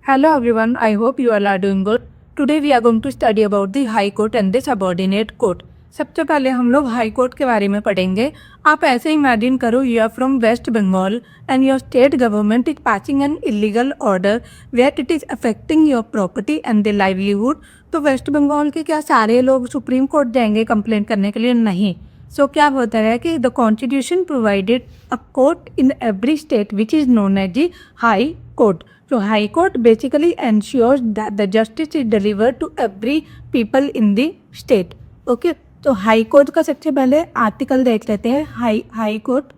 Hello everyone, I hope you all are doing good. Today we are going to study about the High Court and the Subordinate Court. सबसे पहले हम लोग high court के बारे में पढ़ेंगे. आप ऐसे इमेजिन करो you are from West Bengal and your state government is passing an illegal order where it is affecting your property and the livelihood. तो वेस्ट बंगाल के क्या सारे लोग सुप्रीम कोर्ट जाएंगे कंप्लेंट करने के लिए? नहीं. सो क्या होता है कि the constitution provided a court in every state which is known as the high court. So High Court basically ensures that the justice is delivered to every people in the state. Okay, तो high court का सबसे पहले article देख लेते हैं. High court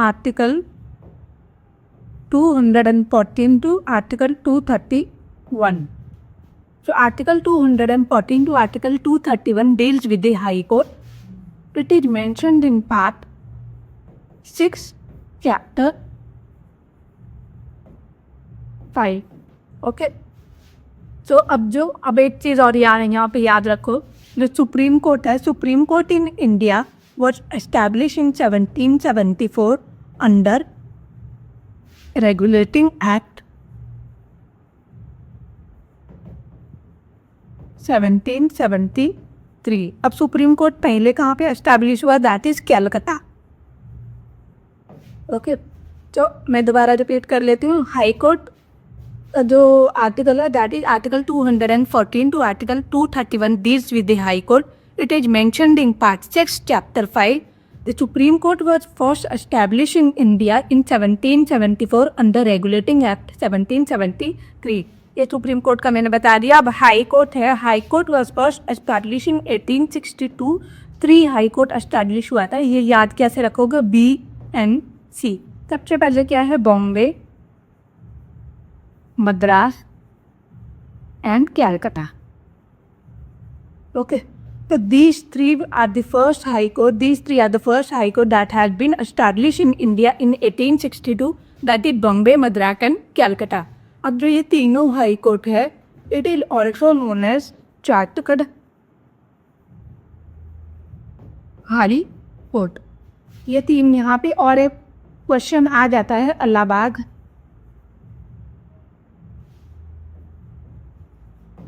article 214 to article 231. So Article 214 to Article 231 deals with the High Court. It is mentioned in Part 6, Chapter 5. Okay, सो अब एक चीज़ और यहाँ पे याद रखो. जो सुप्रीम कोर्ट है, supreme court in India was establish in 1774 under regulating act 1773. अब सुप्रीम कोर्ट पहले कहाँ पे एस्टैब्लिश हुआ? That is Calcutta. ओके, तो मैं दोबारा रिपीट कर लेती हूँ. हाई कोर्ट जो आर्टिकल है that is article 214 to article 231 deals with the high court. It is mentioned in part 6 chapter 5. The supreme court was first establish in India in 1774 under regulating act 1773. ये supreme court का मैंने बता दिया. अब high court है. High court was first establish in 1862. 3 high court establish हुआ था. ये याद कैसे रखोगे? BNC. सबसे पहले क्या है? Bombay, Madras and Calcutta. Okay, so these three are the first high court. These three are the first high court that has been established in India in 1862. That is Bombay, Madras and Calcutta. अब जो ये तीनों high court है, it is also known as chartered high court. ये तीन यहाँ पे. और एक क्वेश्चन आ जाता है इलाहाबाद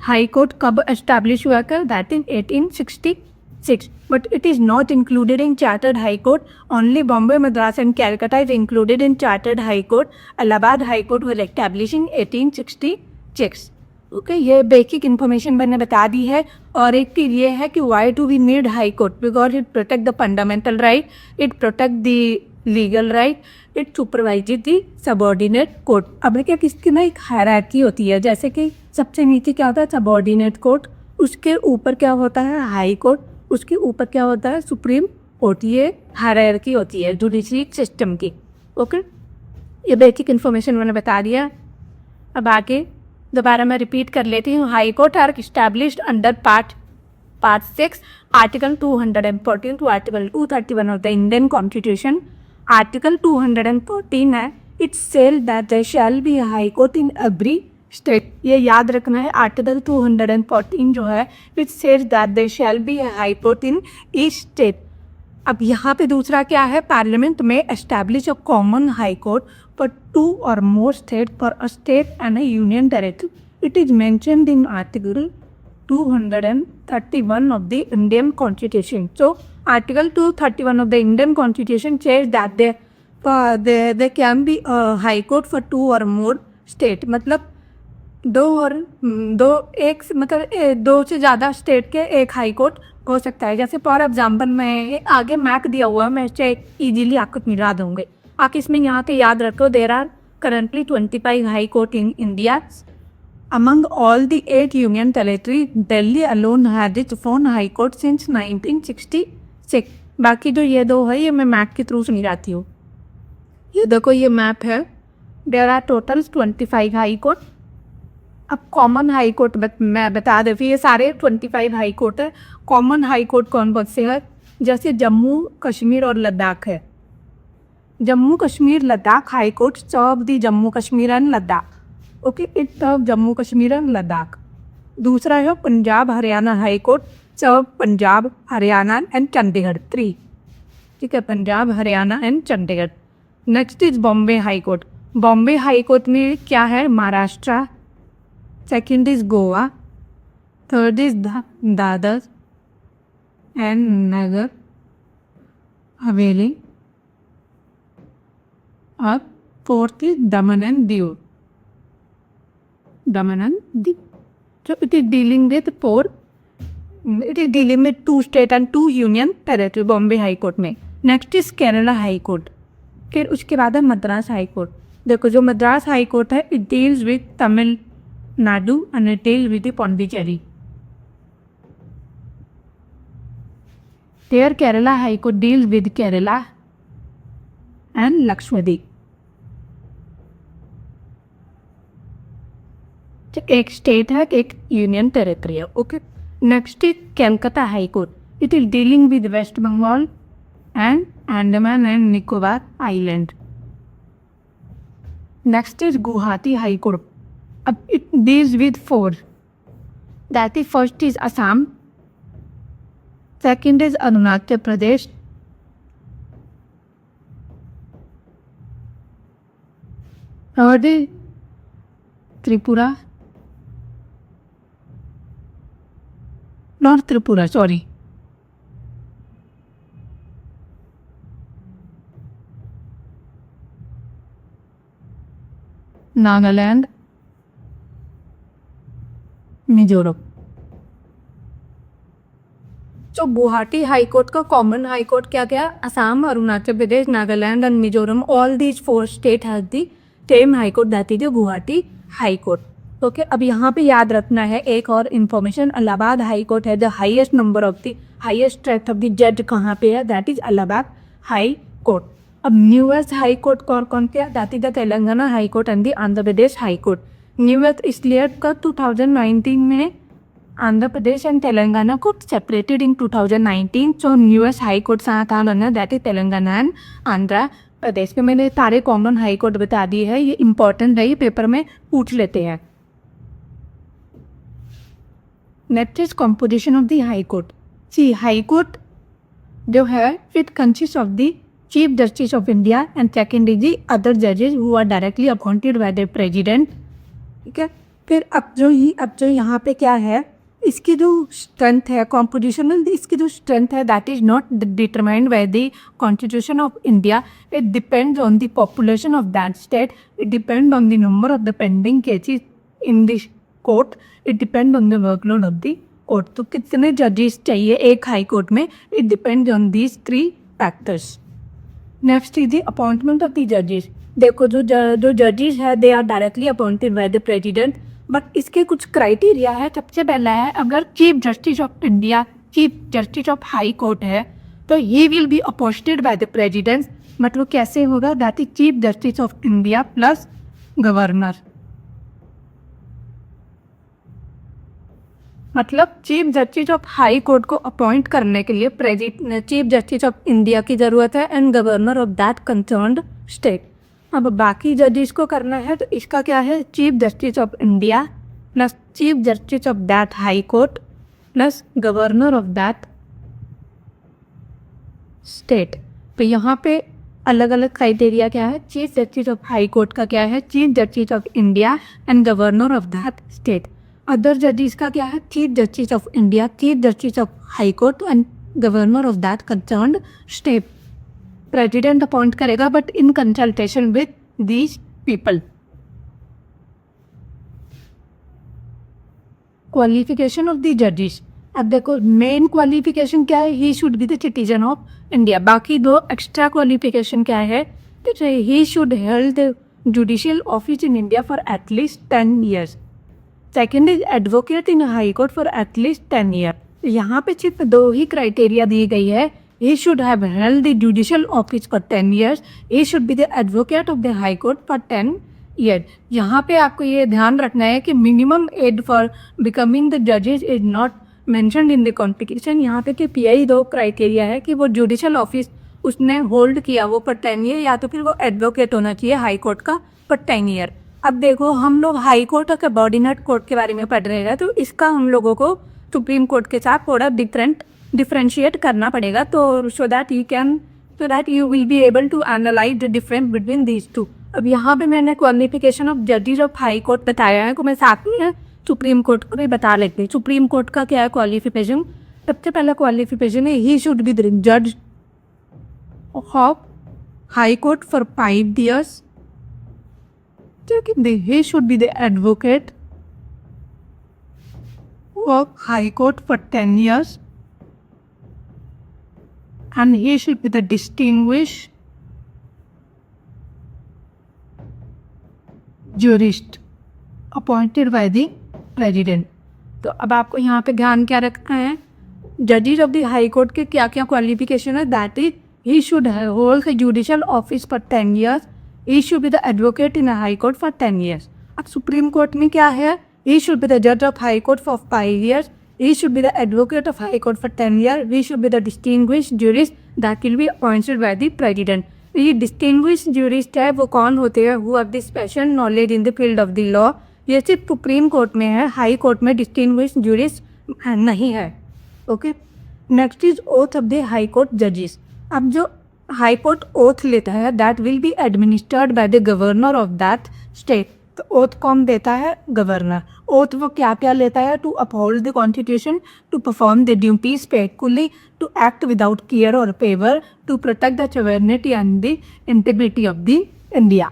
हाई कोर्ट कब एस्टैब्लिश हुआ कर? That in 1866. But it is not included in chartered high court. Only Bombay, Madras and Calcutta is included in chartered high court. Allahabad high court was establish in 1866. Okay, ये बेसिक इन्फॉर्मेशन मैंने बता दी है. और एक चीज़ ये है कि why do we need high court? Because it protect the fundamental right, it protect the legal right, it supervises the subordinate court. अब क्या किसकी ना एक हायरार्की होती है, जैसे कि सबसे नीचे क्या होता है? Subordinate court. उसके ऊपर क्या होता है? High court. उसके ऊपर क्या होता है? Supreme court. ये हायरार्की होती है जुडिशरी सिस्टम की. ओके, ये बेसिक इन्फॉर्मेशन मैंने बता दिया. अब आगे दोबारा मैं रिपीट कर लेती हूँ. High court are established under part 6 article 214 to article 231 of the Indian constitution. Article 214 है, it says that there shall be high court in every state. ये याद रखना है. आर्टिकल 214 जो है, it says that there shall be high court in each state. अब यहाँ पे दूसरा क्या है? पार्लियामेंट में establish a common high court for 2 or more state, for a state and a union territory. It is mentioned in article 231 of the Indian Constitution. So Article 231 of the Indian Constitution says that there can be a high court for 2 or more state. मतलब दो से ज़्यादा state के एक high court हो सकता है. जैसे फॉर एग्जाम्पल मैं आगे मैप दिया हुआ है, मैं इसे ईजिली आपको मिला दूँगी. आप इसमें यहाँ पे याद रखो, there are currently 25 high court in India. Among all the 8 union territories, Delhi alone had its own high court since 1966. बाकी जो ये दो है, ये मैं मैप के थ्रू समझाती हूँ. ये देखो, ये मैप है. There are total 25 high court. अब कॉमन हाई कोर्ट मैं बता देती हूँ. ये सारे 25 हाई कोर्ट है. कॉमन हाई कोर्ट कौन कौन से है? जैसे जम्मू कश्मीर और लद्दाख है. Jammu Kashmir Ladakh high court serve the Jammu Kashmir and Ladakh. Okay, it serve Jammu Kashmir and Ladakh. दूसरा है Punjab Haryana high court serve Punjab Haryana and Chandigarh 3. ठीक है, Punjab Haryana and Chandigarh. Next is Bombay high court. Bombay high court में क्या है? Maharashtra, second is Goa, third is Dadar and Nagar Haveli, और fourth is Daman and Diu. Daman and Diu. So it is dealing with it is dealing with 2 state and 2 union territory Bombay high court में. Next is Kerala high court. फिर उसके बाद है Madras high court. देखो जो Madras high court है it deals with Tamil Nadu and it deals with Pondicherry. There Kerala high court deals with Kerala and Lakshadweep. एक state है एक यूनियन टेरिटरी है. Okay. Next is Calcutta high court. It is dealing with West Bengal and Andaman and Nicobar island. Next is Guwahati high court. अब it deals with 4. That is first is Assam, second is Arunachal Pradesh, third is Tripura, not Tripura sorry, Nagaland, Mizoram. तो Guwahati high court का common high court क्या क्या? Assam, Arunachal Pradesh, Nagaland and Mizoram. All these 4 state has the same high court, that is Guwahati high court. Okay. अब यहाँ पे याद रखना है एक और इन्फॉर्मेशन. इलाहाबाद हाई कोर्ट है the highest number of the highest strength of the जज कहाँ पे है? That is Allahabad high court. अब न्यूएस्ट हाई कोर्ट कौन क्या? That is the Telangana high court and the Andhra Pradesh high court. Newest इसलिए का 2019 में आंध्र प्रदेश एंड तेलंगाना को separated in 2019. So newest high court कहाँ बना? That is Telangana and Andhra Pradesh में. मैंने सारे कॉमन हाई कोर्ट बता दिए है, ये इंपॉर्टेंट है, ये पेपर में पूछ लेते हैं. Next is composition of the high court. See high court जो है it consist of the chief justice of India and second is the other जजेस who are directly appointed by the president. ठीक है. फिर अब जो यहाँ पे क्या है, इसकी जो स्ट्रेंथ है कॉम्पोजिशनल, इसकी जो स्ट्रेंथ है that is not determined by the constitution of India. It depends on the population of that state. It depend on the number of the pending cases in this court. It depend on the workload of the court. तो कितने जजेस चाहिए एक high court में? It depend on these 3 factors. Next is the appointment of the जजेस. देखो जो जजेस है they are directly appointed by the president, but इसके कुछ क्राइटेरिया है. सबसे पहला है अगर chief justice of India, chief justice of high court है तो he will be appointed by the president. मतलब कैसे होगा? That is chief justice of India plus governor. मतलब chief justice of high court को अपॉइंट करने के लिए चीफ जस्टिस ऑफ इंडिया की ज़रूरत है and governor of that concerned state. अब बाकी जजेस को करना है तो इसका क्या है? Chief justice of India plus chief justice of that high court plus governor of that state. तो यहाँ पे अलग अलग क्राइटेरिया क्या है? Chief justice of high court का क्या है? Chief justice of India and governor of that state. Other जजेस का क्या है? Chief justice of India, chief justice of high court and governor of that concerned state. President appoint करेगा but in consultation with these people. Qualification of the जजेस. अब देखो main qualification क्या है? He should be the citizen of India. बाकी 2 extra qualification क्या है? He should held the judicial office in India for at least 10 years. Second is advocate in high court for at least 10 years. यहाँ पे सिर्फ 2 ही criteria दी गई है. He should have held the judicial office for 10 years. He should be the advocate of the high court for 10 years. यहाँ पे आपको ये ध्यान रखना है कि minimum age for becoming the जजेस is not mentioned in the constitution. यहाँ पे कि यही 2 क्राइटेरिया है कि वो जुडिशियल ऑफिस उसने होल्ड किया वो पर 10 year, या तो फिर वो एडवोकेट होना चाहिए हाई कोर्ट का पर 10 year. अब देखो हम लोग हाई कोर्ट और सबऑर्डिनेट कोर्ट के बारे में पढ़ रहे हैं तो इसका हम लोगों को सुप्रीम कोर्ट के साथ थोड़ा डिफरेंशिएट करना पड़ेगा. तो so that you will be able to analyse the difference between these 2. अब यहाँ पे मैंने क्वालिफिकेशन ऑफ जजेस ऑफ हाई कोर्ट बताया है, तो मैं साथ में सुप्रीम कोर्ट को भी बता लेते हैं। सुप्रीम कोर्ट का क्या है क्वालिफिकेशन? सबसे पहला क्वालिफिकेशन है ही शुड बी द जज of high court for 5 years. He should be the advocate of High Court for 10 years, and he should be the distinguished jurist appointed by the president. तो अब आपको यहाँ पे ध्यान क्या रखना है? जजेस ऑफ द हाई कोर्ट के क्या क्या क्वालिफिकेशन है? That is he should hold the judicial office for 10 years. He should be the advocate in a high court for 10 years. अब सुप्रीम कोर्ट में क्या है? He should be the judge of high court for 5 years. He should be the advocate of high court for 10 years. He should be the distinguished jurist that will be appointed by the president. ये distinguished jurist है वो कौन होते हैं? Who have the special knowledge in the field of the law. ये सिर्फ supreme court में है, हाई कोर्ट में distinguished jurist नहीं है. Okay, next is oath of the high court जजेस. अब जो हाई कोर्ट ओथ लेता है that will be administered by the governor of that state. तो ओथ कौन देता है? गवर्नर. ओथ वो क्या क्या लेता है? To uphold the constitution, to perform the duties faithfully, to act without care or favour, to protect the sovereignty and the integrity of the India.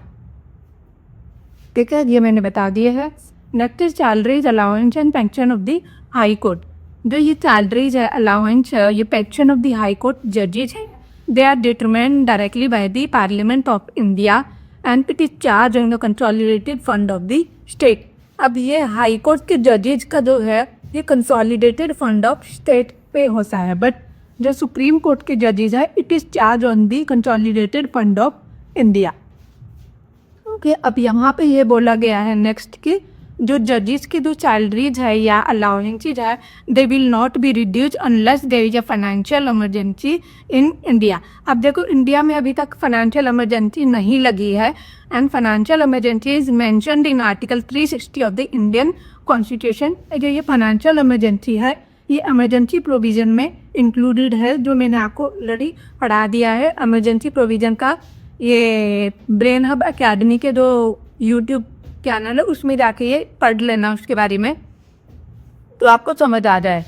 ठीक है, ये मैंने बता दिया है. Next is salaries, allowance and pension of the high court. जो ये salaries है, अलाउंस है, ये pension of the high court जजेज है. They are determined directly by the Parliament of India and it is charged in the consolidated fund of the state. अब ये high court के जजेज का जो है ये कंसोलिडेटेड फंड ऑफ स्टेट पे होता है, बट जो सुप्रीम कोर्ट के जजेज है it is charge on the consolidated fund of India. Okay, अब यहाँ पे ये बोला गया है नेक्स्ट कि जो जजेस की जो सैलरीज है या अलाउंसेज है they will not be reduce unless there is a financial emergency in India. अब देखो इंडिया में अभी तक फाइनेंशियल इमरजेंसी नहीं लगी है and financial emergency is mentioned in article 360 of the Indian constitution. जो ये फाइनेंशियल इमरजेंसी है ये इमरजेंसी प्रोविज़न में इंक्लूडेड है, जो मैंने आपको ऑलरेडी पढ़ा दिया है. इमरजेंसी प्रोविज़न का ये ब्रेन हब अकेडमी के जो यूट्यूब चैनल है उसमें जाके ये पढ़ लेना उसके बारे में, तो आपको समझ आ जाए.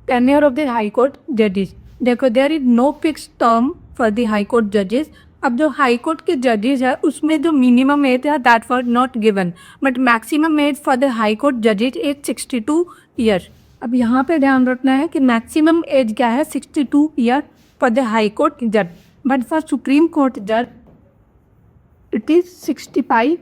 Tenure of the high court जजेस. देखो there is no fix term for the high court जजेस. अब जो हाई कोर्ट के जजेस है उसमें जो मिनिमम एज है that for not given, but maximum age for the high court जजेस इज 62 ईयर. अब यहाँ पे ध्यान रखना है कि मैक्सिमम एज क्या है? 62 year for the high court जज, बट फॉर सुप्रीम कोर्ट जज इट इज़ 65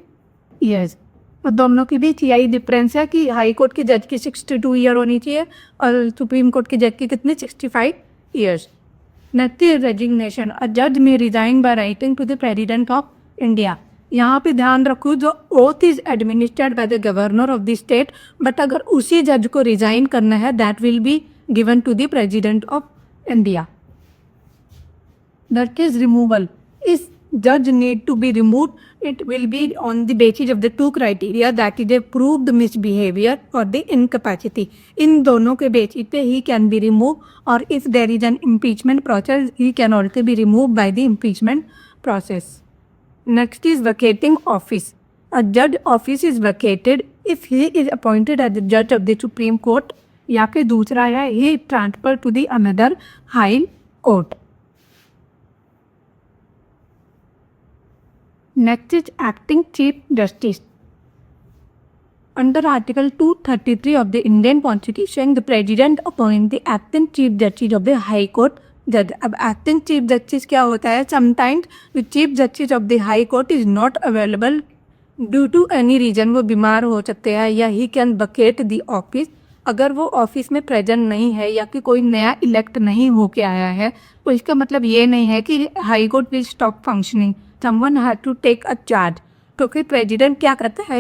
ईयर्स. तो दोनों के बीच यही डिफरेंस है कि हाई कोर्ट के जज की 62 ईयर होनी चाहिए और सुप्रीम कोर्ट के जज की कितने? 65 ईयर्स. Next resignation. अ जज may resign by writing to the president of India. यहाँ पे ध्यान रखो जो oath is administered by the governor of the state, but अगर उसी जज को रिजाइन करना है that will be given to the president of India. That is removal. इस judge need to be removed, it will be on the basis of the two criteria that is a proved misbehavior or the incapacity. इन दोनों के basis पे he can be removed, or if there is an impeachment process he can also be removed by the impeachment process. Next is vacating office. A judge office is vacated if he is appointed as the judge of the Supreme Court या फिर दूसरा है he transferred to the another high court. Next is acting chief justice. Under Article 233 of the Indian Constitution, the President appoints the acting chief justice of the High Court judge. अब acting chief justice क्या होता है? Sometimes the chief justice of the High Court is not available due to any reason. वो बीमार हो सकते हैं या he can vacate the office. अगर वो ऑफिस में प्रेजेंट नहीं है या कि कोई नया इलेक्ट नहीं होके आया है तो इसका मतलब ये नहीं है कि high court will stop functioning. Someone had to take a charge. तो फिर प्रेसिडेंट क्या करता है?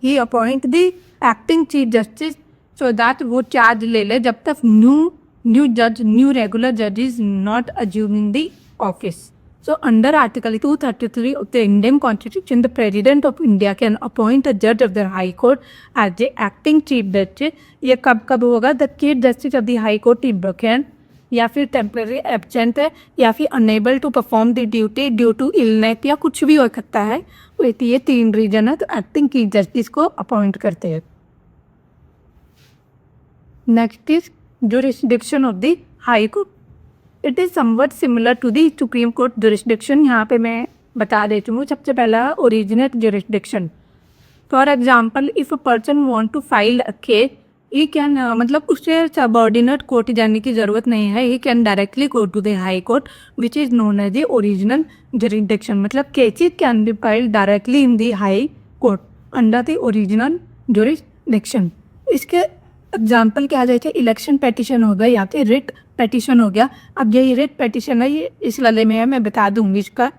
he appoint the acting chief justice so that वो चार्ज ले ले जब तक new regular judge is not assuming the office. So under Article 233 of the Indian Constitution, the President of India can appoint a judge of the High Court as the acting chief justice. ये कब होगा? The chief justice of the High Court is vacant या फिर temporary absent है या फिर unable to perform the duty due to illness या कुछ भी हो सकता है. तो ये 3 रीजन है तो एक्टिंग चीफ जस्टिस को अपॉइंट करते हैं. Next is jurisdiction of the high court. It is somewhat similar to the supreme court jurisdiction. यहाँ पे मैं बता देती हूँ. सबसे पहला originate jurisdiction. For example if a person want to file a case, he can मतलब उसे सबऑर्डिनेट कोर्ट जाने की ज़रूरत नहीं है. ही can directly go to the high court which is known as the original jurisdiction. मतलब cases can be filed directly in the high court under the original jurisdiction. इसके example क्या आ जाए थे. इलेक्शन पेटिशन हो गया या फिर रिट पेटिशन हो गया. अब ये रिट पेटिशन है, ये इस वाले में है, मैं बता दूंगी इसका.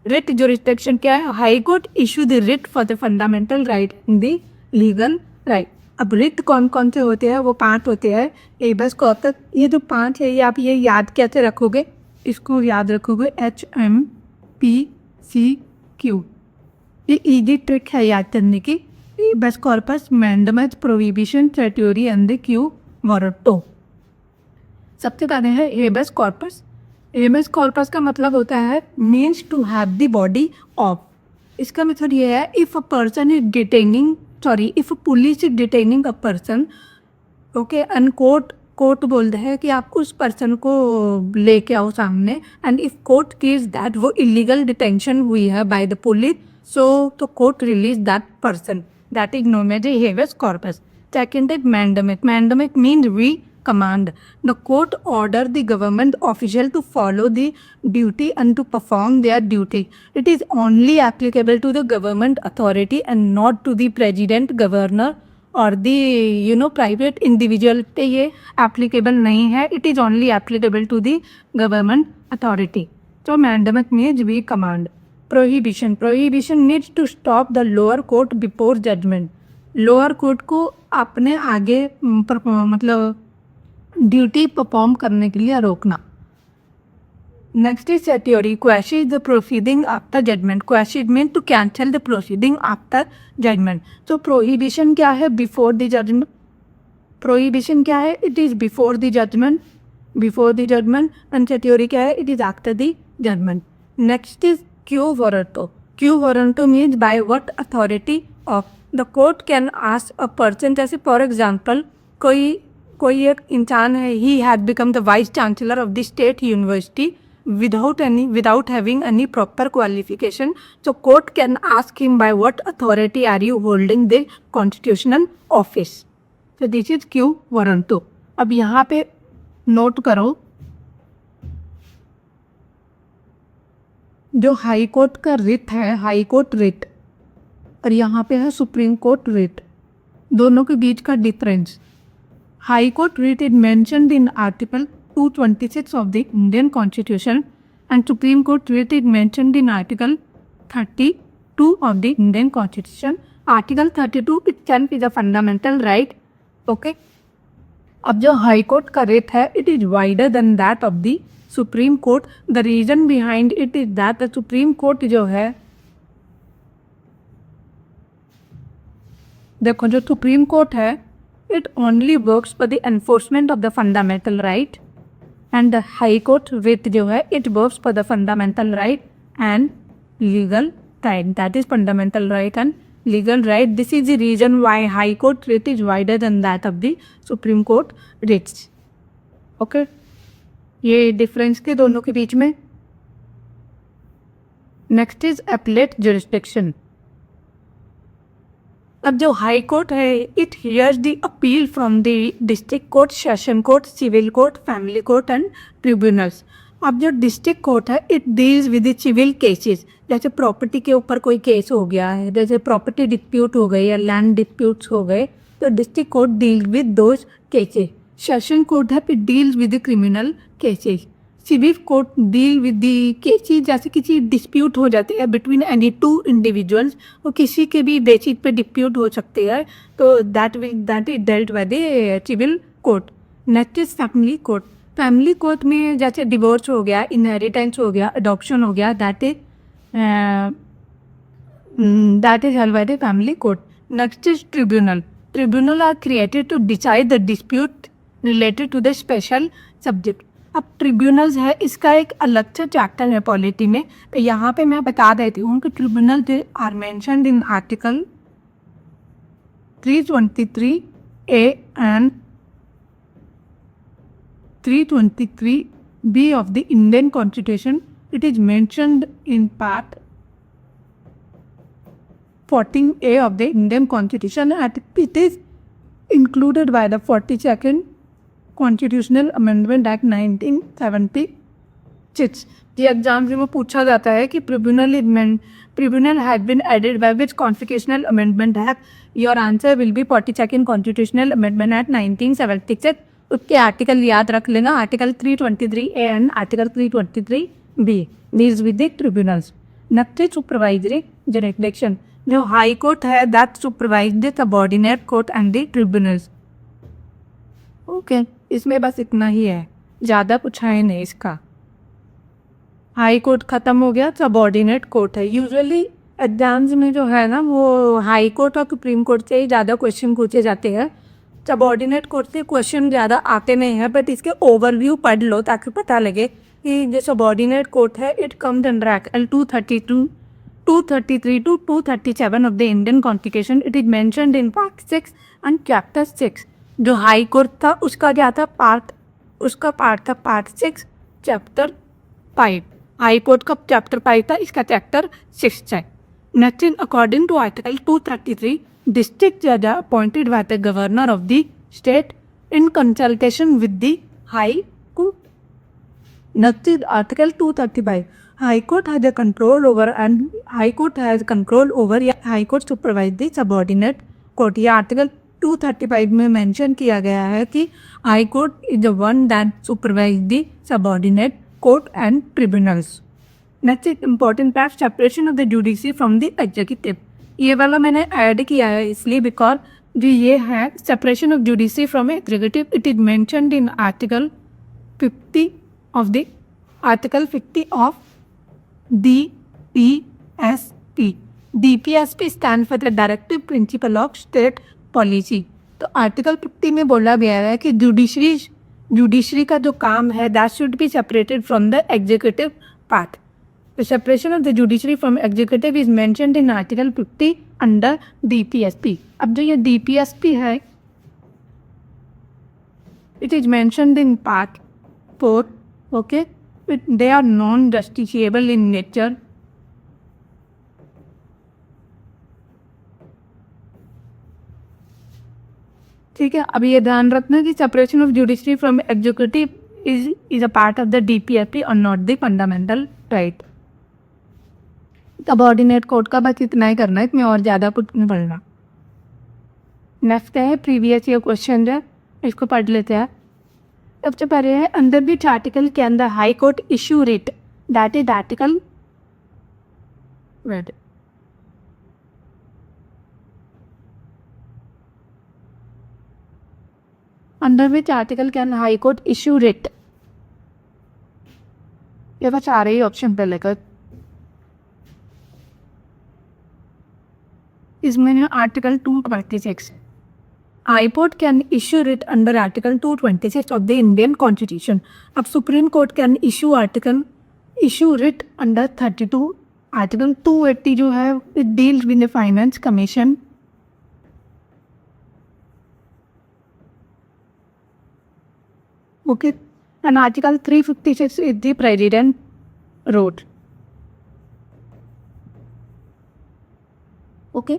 रिट जुरिस्डिक्शन क्या है. High court issue the writ for the fundamental right in the legal right. अब रिट कौन कौन से होते हैं, वो 5 होते हैं. Habeas corpus. ये जो 5 है ये आप ये याद कैसे रखोगे, इसको याद रखोगे HMPCQ. ये इजी ट्रिक है याद करने की. Habeas corpus, mandamus, prohibition, certiorari and the quo warranto. सबसे पहले है हेबियस कॉर्पस. हेबियस कॉर्पस का मतलब होता है means to have the body of. इसका मतलब ये है if a person is detaining if police is detaining a person, okay, and court बोलते हैं कि आप उस पर्सन को लेके आओ सामने. And if court sees that वो इलीगल डिटेंशन हुई है बाय द पुलिस, सो तो court release that person. That is known as habeas corpus. Second is mandamus. Mandamus means we command. The court order the government official to follow the duty and to perform their duty. It is only applicable to the government authority and not to the president, governor or the private individual. पे ये applicable नहीं है. It is only applicable to the government authority. So mandamic means we command. Prohibition. Prohibition needs to stop the lower court before judgment. Lower court को अपने आगे मतलब duty perform करने के लिए रोकना. Next is certiorari. Question the proceeding after judgment. Question mean to cancel the proceeding after judgment. तो prohibition क्या है, बिफोर द जजमेंट. प्रोहिबिशन क्या है, it is before the judgment. Before the judgment. And certiorari क्या है, it is after the judgment. Next is quo warranto. Quo warranto means by what authority of the court can ask a person. जैसे for example कोई एक इंसान है, he had become the vice chancellor of the state university without having any proper qualification. So court can ask him by what authority are you holding the constitutional office. So this is Q warranto. अब यहाँ पे note करो जो high court का writ है, high court writ, और यहाँ पे है सुप्रीम कोर्ट रिट. दोनों के बीच का difference. High Court writ is mentioned in Article 226 of the Indian Constitution and Supreme Court writ is mentioned in Article 32 of the Indian Constitution. Article 32 itself is a fundamental right. Okay. अब जो high court का writ है, it is wider than that of the Supreme Court. The reason behind it is that the Supreme Court जो है, देखो जो supreme court है, it only works for the enforcement of the fundamental right, and the high court writ जो है, it works for the fundamental right and legal right. That is fundamental right and legal right. This is the reason why high court writ is wider than that of the supreme court writs. Okay, ये difference के दोनों के बीच में. Next is appellate jurisdiction. अब जो high court है, it hears the appeal from the district court, session court, civil court, family court and tribunals. अब जो डिस्ट्रिक्ट कोर्ट है, it deals with the civil cases. जैसे प्रॉपर्टी के ऊपर कोई केस हो गया है, जैसे प्रॉपर्टी डिस्प्यूट हो गई या लैंड डिस्प्यूट्स हो गए, तो district court deal with those cases. Session court है, it deals with the criminal cases. Civil court deal with the cases जैसे किसी डिस्प्यूट हो जाते हैं बिटवीन एनी टू इंडिविजुअल्स, और किसी के भी बेसिस पे डिस्प्यूट हो सकते हैं, तो that is dealt by the civil court. Next is family court. Family court में जैसे डिवोर्स हो गया, इनहेरिटेंस हो गया, अडॉप्शन हो गया, that is held by the family court. Next is tribunal. Tribunal are created to decide the dispute related to the special subject. अब tribunals है, इसका एक अलग से चैप्टर है पॉलिटी में, तो यहाँ पे मैं बता देती हूँ कि tribunal are mentioned in article 323A and 323B of the Indian Constitution, it is mentioned in part 14A of the Indian Constitution, and it is included by the 42nd Constitutional Amendment Act 1976. ये exams में पूछा जाता है कि tribunal has been added by which constitutional amendment act. Your answer will be 42nd constitutional amendment act 1976. उसके article याद रख लेना, article 323A and article 323B. These with the tribunals. Next supervisory jurisdiction. जो हाई कोर्ट है that supervise the subordinate court and the tribunals. Okay, इसमें बस इतना ही है, ज़्यादा कुछ है नहीं इसका. हाई कोर्ट ख़त्म हो गया, सबऑर्डिनेट कोर्ट है. यूजुअली एग्जाम्स में जो है ना वो हाई कोर्ट और सुप्रीम कोर्ट से ही ज़्यादा क्वेश्चन पूछे जाते हैं. सबऑर्डिनेट कोर्ट से क्वेश्चन ज़्यादा आते नहीं हैं, बट इसके ओवरव्यू पढ़ लो ताकि पता लगे कि जो सबऑर्डिनेट कोर्ट है it comes under article 232, 233 to 237 of the Indian constitution. It is mentioned in part 6 and chapter 6. जो हाई कोर्ट था उसका क्या था, पार्ट था पार्ट 6 चैप्टर 5. हाई कोर्ट का चैप्टर 5 था, इसका चैप्टर 6 है. Next, according to article 233, district जज are appointed by the governor of the state in consultation with the high court. Next, article 235, high court has a control over and high court has control over या high court supervise the subordinate court. ये article 235 में mention किया गया है कि high court is the one that supervise the subordinate court and tribunals. Next एक important fact, separation of the judiciary from the executive. ये वाला मैंने ऐड किया है इसलिए बिकॉज जो ये है separation of judiciary from executive, it is mentioned in article 50 of DPSP. DPSP stand for the directive principle of state policy. तो आर्टिकल 50 में बोला गया है कि जुडिशरी का जो काम है that should be separated from the executive part. The separation of the judiciary from executive is mentioned in article 50 under DPSP. अब जो ये DPSP है it is mentioned in part 4. Okay, they are non-justiciable in nature. ठीक है, अब ये ध्यान रखना कि separation of judiciary from executive is a part of the DPSP और not the fundamental right. Subordinate court का बस इतना ही करना है, इसमें और ज़्यादा कुछ नहीं पढ़ना. नेक्स्ट है प्रीवियस ईयर क्वेश्चन है, इसको पढ़ लेते हैं. सबसे पहले है अंडर विच आर्टिकल के अंदर high court issue writ, that is article under which article can high court issue writ. ये बस आ रही ऑप्शन पे लेकर. इसमें है article 226. High court can issue writ under article 226 of the Indian constitution. अब supreme court can issue writ under 32. Article 280 जो है it deals with the finance commission. Okay, and article 356 is the president rule. Okay,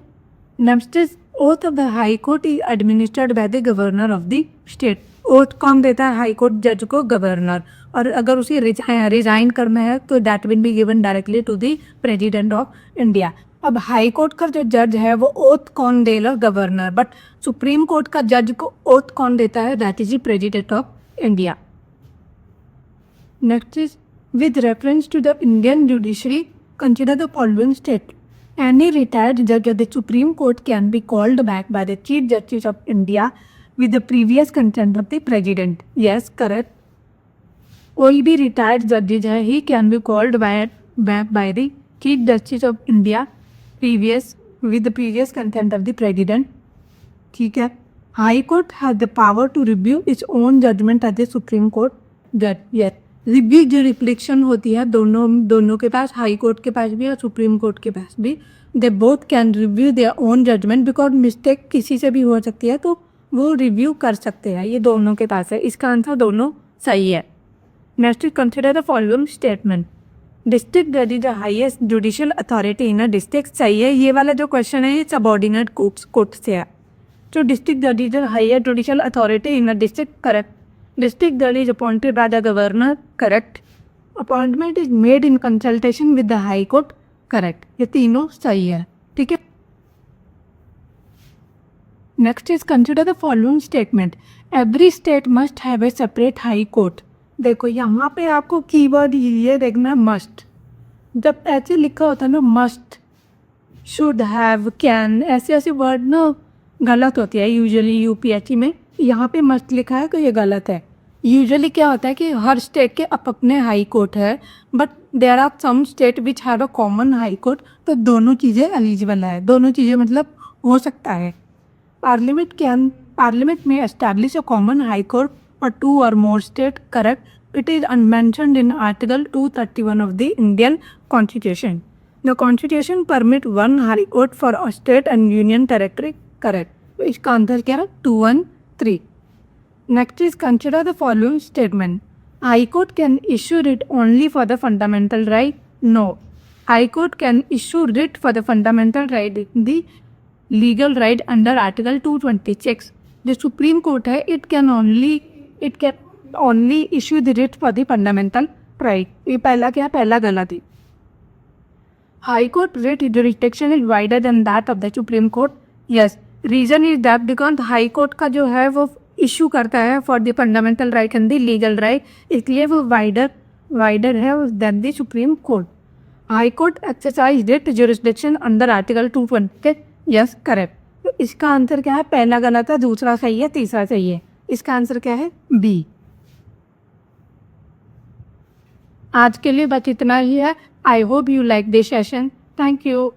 next is oath of the high court is administered by the governor of the state. Oath कौन देता है high court जज को? Governor. और अगर उसे resign करना है तो that will be given directly to the president of India. अब हाई कोर्ट का जो जज है वो ओथ कौन देगा? गवर्नर. बट सुप्रीम कोर्ट का जज को ओथ कौन देता है? That is the president of India. Next is with reference to the Indian judiciary consider the following state. Any retired judge of the Supreme Court can be called back by the Chief Justice of India with the previous consent of the President. Yes, correct. कोई भी retired जजेज है ही can be called back by the chief justice of India with the previous consent of the president. ठीक है. High court has the power to review its own judgment as the supreme court जज. Yes, review जो reflection होती है दोनों के पास, high court के पास भी और सुप्रीम कोर्ट के पास भी, they both can review their own judgment because mistake किसी से भी हो सकती है तो वो रिव्यू कर सकते हैं. ये दोनों के पास है. इसका आंसर दोनों सही है। Next consider the following statement. District जज is the highest judicial authority in a district. सही है। ये वाला जो क्वेश्चन है ये सबऑर्डिनेट कोर्ट से है। तो डिस्ट्रिक्ट जज is the highest judicial authority in a district, correct. District जज is appointed by the governor, correct. Appointment is made in consultation with the high court, correct. ये तीनों सही है, ठीक है। Next is consider the following statement. Every state must have a separate high court. देखो यहाँ पे आपको कीवर्ड ये देखना है मस्ट। जब ऐसे लिखा होता है ना मस्ट, शुड हैव, कैन, ऐसे ऐसे वर्ड ना गलत होती है यूजुअली यूपीएससी में। यहाँ पे मस्ट लिखा है तो ये गलत है। यूजुअली क्या होता है कि हर स्टेट के अपने हाई कोर्ट है, but there are some state which have a common high court. तो दोनों चीज़ें एलिजिबल है, दोनों चीज़ें मतलब हो सकता है। Parliament may establish a common high court for 2 or more state, correct. It is unmentioned in Article 231 of the Indian Constitution. The Constitution permit one high court for a state and union territory, correct. तो इसका answer क्या है? 213. Next is consider the following statement. High Court can issue writ only for the fundamental right? No. High Court can issue writ for the fundamental right, the legal right under Article 226. The Supreme Court है, it can only issue the writ for the fundamental right. ये पहला क्या? पहला गलत है। High Court writ jurisdiction is wider than that of the Supreme Court. Yes. Reason is that because High Court का जो है वो इशू करता है for the fundamental right and the legal right, इसलिए वो wider है than the Supreme Court. High Court exercise writ jurisdiction under Article 220. Yes, correct. तो इसका आंसर क्या है? पहला गलत है, दूसरा सही है, तीसरा सही है। इसका आंसर क्या है? बी। आज के लिए बस इतना ही है। I hope you like this session. Thank you.